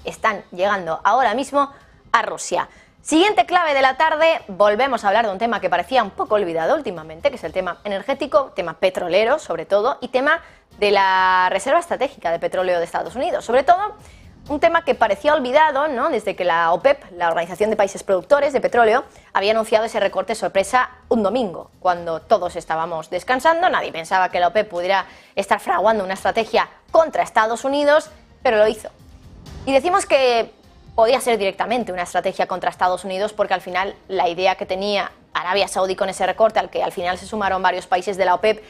están llegando ahora mismo a Rusia. Siguiente clave de la tarde, volvemos a hablar de un tema que parecía un poco olvidado últimamente, que es el tema energético, tema petrolero sobre todo, y tema de la reserva estratégica de petróleo de Estados Unidos. Sobre todo, un tema que parecía olvidado, ¿no?, desde que la OPEP, la Organización de Países Productores de Petróleo, había anunciado ese recorte sorpresa un domingo, cuando todos estábamos descansando. Nadie pensaba que la OPEP pudiera estar fraguando una estrategia contra Estados Unidos, pero lo hizo. Y decimos que podía ser directamente una estrategia contra Estados Unidos porque al final la idea que tenía Arabia Saudí con ese recorte, al que al final se sumaron varios países de la OPEP,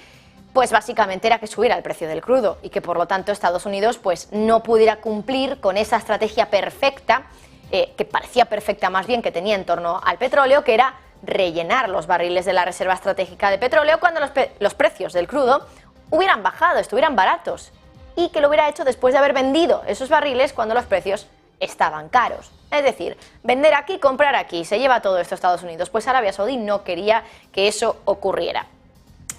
pues básicamente era que subiera el precio del crudo y que por lo tanto Estados Unidos pues no pudiera cumplir con esa estrategia perfecta, que parecía perfecta más bien, que tenía en torno al petróleo, que era rellenar los barriles de la reserva estratégica de petróleo cuando los precios del crudo hubieran bajado, estuvieran baratos, y que lo hubiera hecho después de haber vendido esos barriles cuando los precios estaban caros. Es decir, vender aquí, comprar aquí, se lleva todo esto a Estados Unidos. Pues Arabia Saudí no quería que eso ocurriera.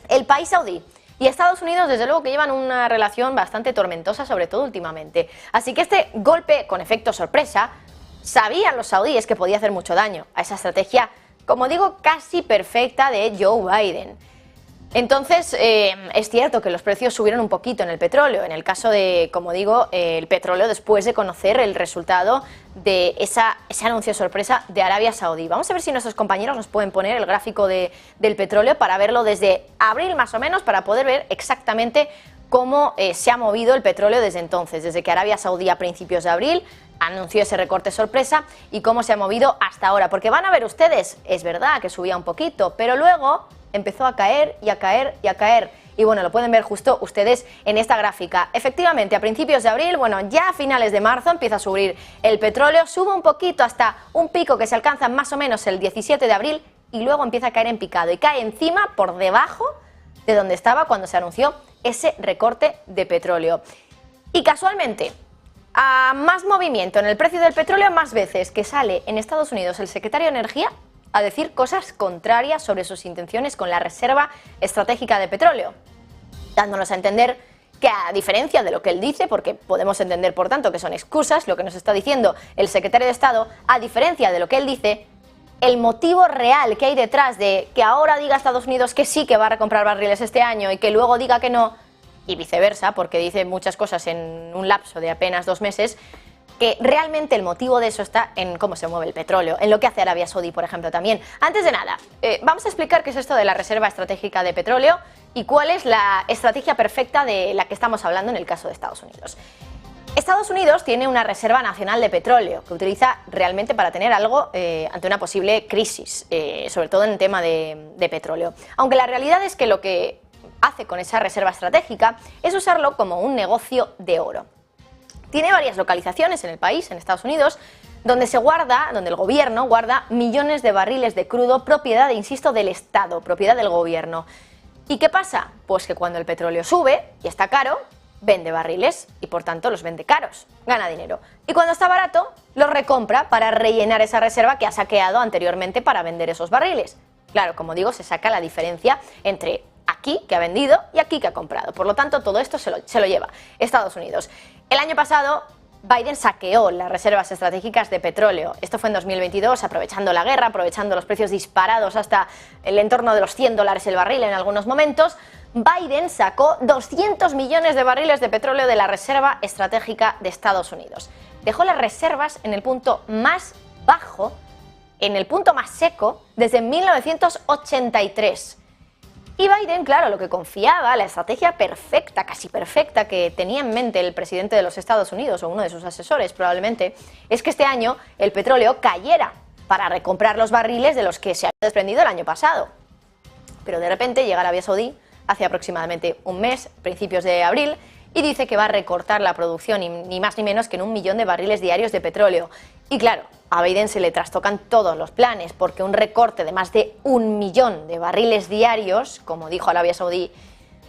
El país saudí y Estados Unidos, desde luego, que llevan una relación bastante tormentosa, sobre todo últimamente. Así que este golpe con efecto sorpresa, sabían los saudíes que podía hacer mucho daño a esa estrategia, como digo, casi perfecta de Joe Biden. Entonces, es cierto que los precios subieron un poquito en el petróleo, en el caso de, como digo, el petróleo, después de conocer el resultado de ese anuncio sorpresa de Arabia Saudí. Vamos a ver si nuestros compañeros nos pueden poner el gráfico del petróleo para verlo desde abril más o menos, para poder ver exactamente cómo se ha movido el petróleo desde entonces, desde que Arabia Saudí a principios de abril anunció ese recorte sorpresa y cómo se ha movido hasta ahora. Porque van a ver ustedes, es verdad que subía un poquito, pero luego empezó a caer y a caer y a caer. Y bueno, lo pueden ver justo ustedes en esta gráfica. Efectivamente, a principios de abril, bueno, ya a finales de marzo empieza a subir el petróleo, sube un poquito hasta un pico que se alcanza más o menos el 17 de abril y luego empieza a caer en picado y cae encima, por debajo de donde estaba cuando se anunció ese recorte de petróleo. Y casualmente, a más movimiento en el precio del petróleo, más veces que sale en Estados Unidos el secretario de Energía a decir cosas contrarias sobre sus intenciones con la reserva estratégica de petróleo, dándonos a entender que, a diferencia de lo que él dice, porque podemos entender por tanto que son excusas, lo que nos está diciendo el secretario de Estado, a diferencia de lo que él dice, el motivo real que hay detrás de que ahora diga Estados Unidos que sí, que va a recomprar barriles este año y que luego diga que no, y viceversa, porque dice muchas cosas en un lapso de apenas 2 meses, que realmente el motivo de eso está en cómo se mueve el petróleo, en lo que hace Arabia Saudí, por ejemplo, también. Antes de nada, vamos a explicar qué es esto de la reserva estratégica de petróleo y cuál es la estrategia perfecta de la que estamos hablando en el caso de Estados Unidos. Estados Unidos tiene una reserva nacional de petróleo que utiliza realmente para tener algo ante una posible crisis, sobre todo en el tema de petróleo. Aunque la realidad es que lo que hace con esa reserva estratégica es usarlo como un negocio de oro. Tiene varias localizaciones en el país, en Estados Unidos, donde el gobierno guarda millones de barriles de crudo, propiedad, insisto, del Estado, propiedad del gobierno. ¿Y qué pasa? Pues que cuando el petróleo sube y está caro, vende barriles y por tanto los vende caros, gana dinero. Y cuando está barato, los recompra para rellenar esa reserva que ha saqueado anteriormente para vender esos barriles. Claro, como digo, se saca la diferencia entre aquí que ha vendido y aquí que ha comprado. Por lo tanto, todo esto se lo lleva Estados Unidos. El año pasado, Biden saqueó las reservas estratégicas de petróleo. Esto fue en 2022, aprovechando la guerra, aprovechando los precios disparados hasta el entorno de los $100 el barril en algunos momentos. Biden sacó 200 millones de barriles de petróleo de la reserva estratégica de Estados Unidos. Dejó las reservas en el punto más bajo, en el punto más seco, desde 1983. Y Biden, claro, lo que confiaba, la estrategia perfecta, casi perfecta, que tenía en mente el presidente de los Estados Unidos, o uno de sus asesores probablemente, es que este año el petróleo cayera para recomprar los barriles de los que se había desprendido el año pasado. Pero de repente llega Arabia Saudí, hace aproximadamente un mes, principios de abril, y dice que va a recortar la producción, ni más ni menos que en 1 millón de barriles diarios de petróleo. Y claro, a Biden se le trastocan todos los planes, porque un recorte de más de 1 millón de barriles diarios, como dijo Arabia Saudí,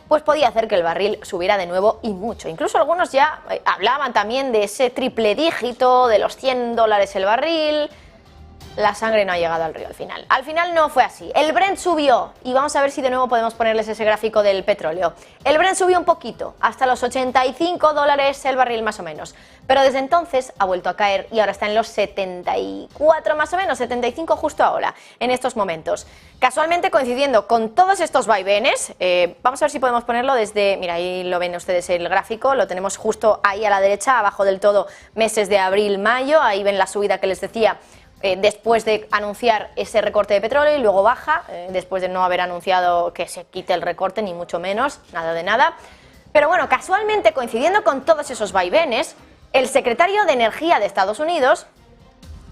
pues podía hacer que el barril subiera de nuevo y mucho. Incluso algunos ya hablaban también de ese triple dígito, de los $100 el barril. la sangre no ha llegado al río al final. Al final no fue así. El Brent subió y vamos a ver si de nuevo podemos ponerles ese gráfico del petróleo. El Brent subió un poquito, hasta los $85 el barril más o menos. Pero desde entonces ha vuelto a caer y ahora está en los 74 más o menos, 75 justo ahora, en estos momentos. Casualmente coincidiendo con todos estos vaivenes, vamos a ver si podemos ponerlo desde, mira, ahí lo ven ustedes el gráfico, lo tenemos justo ahí a la derecha, abajo del todo, meses de abril, mayo, ahí ven la subida que les decía, después de anunciar ese recorte de petróleo y luego baja, después de no haber anunciado que se quite el recorte, ni mucho menos, nada de nada. Pero bueno, casualmente coincidiendo con todos esos vaivenes, el secretario de Energía de Estados Unidos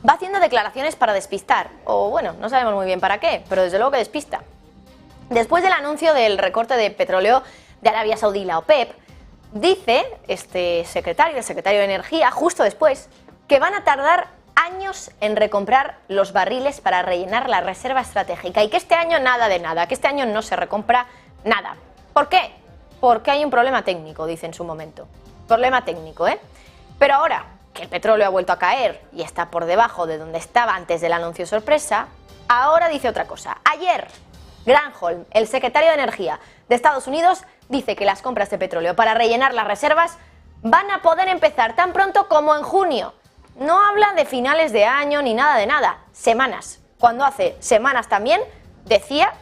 va haciendo declaraciones para despistar, o bueno, no sabemos muy bien para qué, pero desde luego que despista. Después del anuncio del recorte de petróleo de Arabia Saudí, la OPEP, dice este secretario, el secretario de Energía, justo después, que van a tardar años en recomprar los barriles para rellenar la reserva estratégica y que este año nada de nada, que este año no se recompra nada. ¿Por qué? Porque hay un problema técnico, dice en su momento. Problema técnico, ¿eh? Pero ahora que el petróleo ha vuelto a caer y está por debajo de donde estaba antes del anuncio sorpresa, ahora dice otra cosa. Ayer, Granholm, el secretario de Energía de Estados Unidos, dice que las compras de petróleo para rellenar las reservas van a poder empezar tan pronto como en junio. No habla de finales de año ni nada de nada, semanas. Cuando hace semanas también decía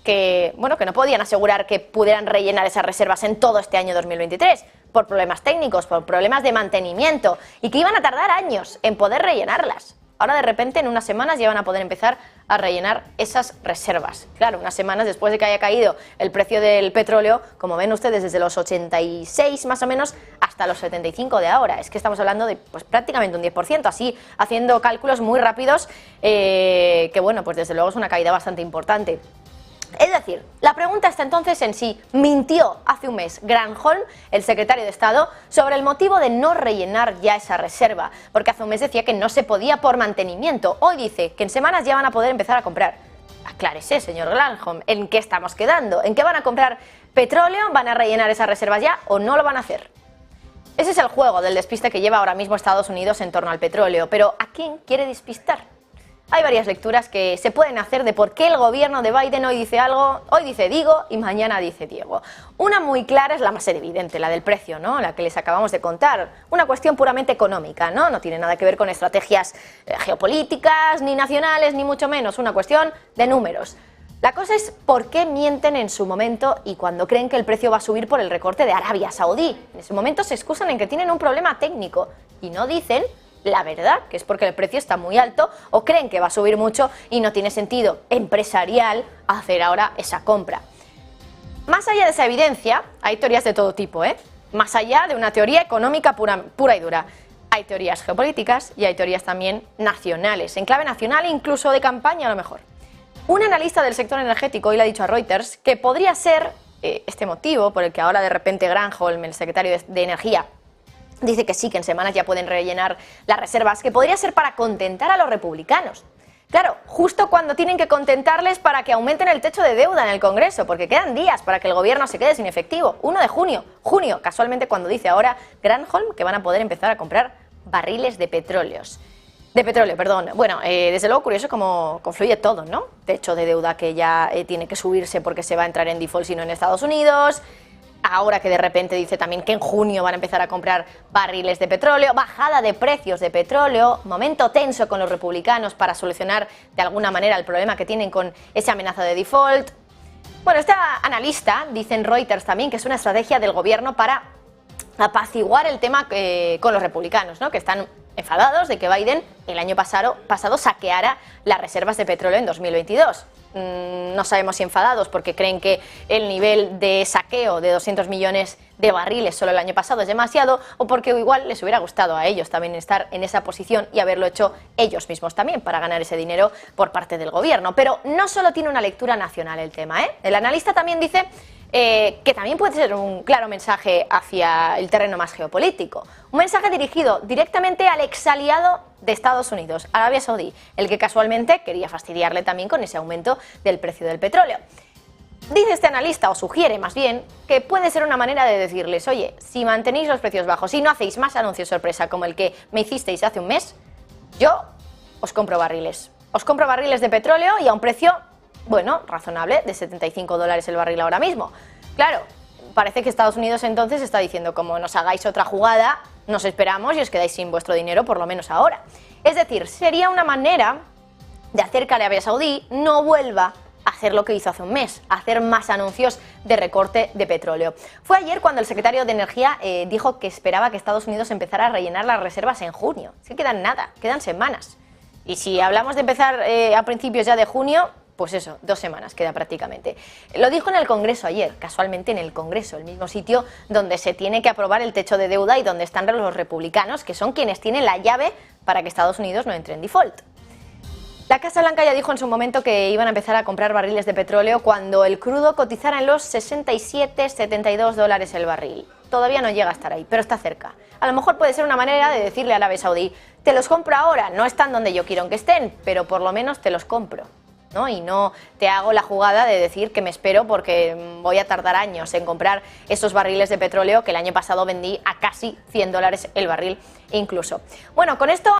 que, bueno, que no podían asegurar que pudieran rellenar esas reservas en todo este año 2023 por problemas técnicos, por problemas de mantenimiento y que iban a tardar años en poder rellenarlas. Ahora de repente en unas semanas ya van a poder empezar a rellenar esas reservas. Claro, unas semanas después de que haya caído el precio del petróleo, como ven ustedes, desde los 86 más o menos hasta los 75 de ahora. Es que estamos hablando de pues, prácticamente un 10%, así haciendo cálculos muy rápidos, que bueno, pues desde luego es una caída bastante importante. Es decir, la pregunta está entonces en si mintió hace un mes Granholm, el secretario de Estado, sobre el motivo de no rellenar ya esa reserva, porque hace un mes decía que no se podía por mantenimiento. Hoy dice que en semanas ya van a poder empezar a comprar. Aclárese, señor Granholm, ¿en qué estamos quedando? ¿En qué van a comprar petróleo? ¿Van a rellenar esas reservas ya o no lo van a hacer? Ese es el juego del despiste que lleva ahora mismo Estados Unidos en torno al petróleo, pero ¿a quién quiere despistar? Hay varias lecturas que se pueden hacer de por qué el gobierno de Biden hoy dice algo, hoy dice Digo y mañana dice Diego. Una muy clara es la más evidente, la del precio, ¿no? La que les acabamos de contar. Una cuestión puramente económica, ¿no? No tiene nada que ver con estrategias geopolíticas, ni nacionales, ni mucho menos. Una cuestión de números. La cosa es por qué mienten en su momento y cuando creen que el precio va a subir por el recorte de Arabia Saudí. En ese momento se excusan en que tienen un problema técnico y no dicen la verdad, que es porque el precio está muy alto o creen que va a subir mucho y no tiene sentido empresarial hacer ahora esa compra. Más allá de esa evidencia, hay teorías de todo tipo, ¿eh? Más allá de una teoría económica pura y dura. Hay teorías geopolíticas y hay teorías también nacionales, en clave nacional e incluso de campaña a lo mejor. Un analista del sector energético hoy le ha dicho a Reuters que podría ser este motivo por el que ahora de repente Granholm, el secretario de Energía, dice que sí, que en semanas ya pueden rellenar las reservas, que podría ser para contentar a los republicanos. Claro, justo cuando tienen que contentarles para que aumenten el techo de deuda en el Congreso, porque quedan días para que el gobierno se quede sin efectivo. 1 de junio, casualmente cuando dice ahora Granholm que van a poder empezar a comprar barriles de petróleo. Bueno, desde luego curioso cómo confluye todo, ¿no? Techo de deuda que ya tiene que subirse porque se va a entrar en default si no en Estados Unidos. Ahora que de repente dice también que en junio van a empezar a comprar barriles de petróleo, bajada de precios de petróleo, momento tenso con los republicanos para solucionar de alguna manera el problema que tienen con esa amenaza de default. Bueno, esta analista dice en Reuters también que es una estrategia del gobierno para apaciguar el tema con los republicanos, ¿no? Que están enfadados de que Biden el año pasado saqueara las reservas de petróleo en 2022. No sabemos si enfadados porque creen que el nivel de saqueo de 200 millones de barriles solo el año pasado es demasiado o porque igual les hubiera gustado a ellos también estar en esa posición y haberlo hecho ellos mismos también para ganar ese dinero por parte del gobierno. Pero no solo tiene una lectura nacional el tema, ¿eh? El analista también dice que también puede ser un claro mensaje hacia el terreno más geopolítico. Un mensaje dirigido directamente al exaliado de Estados Unidos, Arabia Saudí, el que casualmente quería fastidiarle también con ese aumento del precio del petróleo. Dice este analista, o sugiere más bien, que puede ser una manera de decirles, oye, si mantenéis los precios bajos y no hacéis más anuncios sorpresa como el que me hicisteis hace un mes, yo os compro barriles. os compro barriles de petróleo y a un precio, bueno, razonable, de $75 el barril ahora mismo. Claro, parece que Estados Unidos entonces está diciendo, como nos hagáis otra jugada, nos esperamos y os quedáis sin vuestro dinero por lo menos ahora. Es decir, sería una manera de hacer que Arabia Saudí no vuelva a hacer lo que hizo hace un mes, a hacer más anuncios de recorte de petróleo. Fue ayer cuando el secretario de Energía dijo que esperaba que Estados Unidos empezara a rellenar las reservas en junio. Es que quedan nada, quedan semanas. Y si hablamos de empezar a principios ya de junio, pues eso, 2 semanas queda prácticamente. Lo dijo en el Congreso ayer, casualmente en el Congreso, el mismo sitio donde se tiene que aprobar el techo de deuda y donde están los republicanos, que son quienes tienen la llave para que Estados Unidos no entre en default. La Casa Blanca ya dijo en su momento que iban a empezar a comprar barriles de petróleo cuando el crudo cotizara en los 67, 72 dólares el barril. Todavía no llega a estar ahí, pero está cerca. A lo mejor puede ser una manera de decirle a Arabia Saudí, te los compro ahora, no están donde yo quiero que estén, pero por lo menos te los compro, ¿no? Y no te hago la jugada de decir que me espero porque voy a tardar años en comprar esos barriles de petróleo que el año pasado vendí a casi $100 el barril incluso. Bueno, con esto